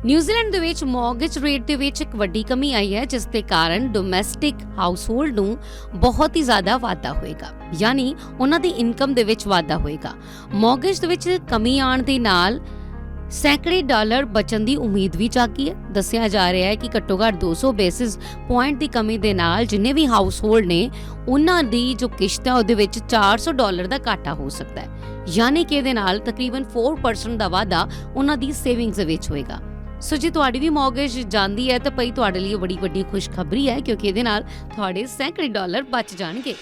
New Zealand ਦੇ ਵਿੱਚ mortgage rate ਦੇ ਵਿੱਚ ਇੱਕ ਵੱਡੀ ਕਮੀ ਆਈ ਹੈ, ਜਿਸ ਦੇ ਕਾਰਨ ਡੋਮੈਸਟਿਕ ਹਾਊਸਹੋਲਡ ਨੂੰ ਬਹੁਤ ਹੀ ਜ਼ਿਆਦਾ ਵਾਧਾ ਹੋਏਗਾ, ਯਾਨੀ ਉਹਨਾਂ ਦੀ ਇਨਕਮ ਦੇ ਵਿੱਚ ਵਾਧਾ ਹੋਏਗਾ। ਮੌਰਗੇਜ ਦੇ ਵਿੱਚ ਕਮੀ ਆਉਣ ਦੇ ਨਾਲ ਸੈਂਕੜੇ ਡਾਲਰ ਬਚਣ ਦੀ ਉਮੀਦ ਵੀ ਜਾਗੀ ਹੈ। ਦੱਸਿਆ ਜਾ ਰਿਹਾ ਹੈ ਕਿ ਘੱਟੋ ਘੱਟ 200 ਬੇਸਿਸ ਪੁਆਇੰਟ ਦੀ ਕਮੀ ਦੇ ਨਾਲ ਜਿੰਨੇ ਵੀ ਹਾਊਸਹੋਲਡ ਨੇ ਉਹਨਾਂ ਦੀ ਜੋ ਕਿਸ਼ਤ ਹੈ ਉਹਦੇ ਵਿੱਚ $400 ਦਾ ਘਾਟਾ ਹੋ ਸਕਦਾ ਹੈ, ਯਾਨੀ ਕਿ ਇਹਦੇ ਨਾਲ ਤਕਰੀਬਨ 4% ਦਾ ਵਾਧਾ ਉਹਨਾਂ ਦੀ ਸੇਵਿੰਗਸ ਦੇ ਵਿੱਚ ਹੋਏਗਾ। ਸੋ ਜੇ ਤੁਹਾਡੀ ਵੀ ਮੌਰਗੇਜ ਜਾਂਦੀ ਹੈ ਤਾਂ ਭਈ ਤੁਹਾਡੇ ਲਈ ਬੜੀ ਵੱਡੀ ਖੁਸ਼ਖਬਰੀ ਹੈ, ਕਿਉਂਕਿ ਇਹਦੇ ਨਾਲ ਤੁਹਾਡੇ ਸੈਂਕੜੇ ਡਾਲਰ ਬਚ ਜਾਣਗੇ।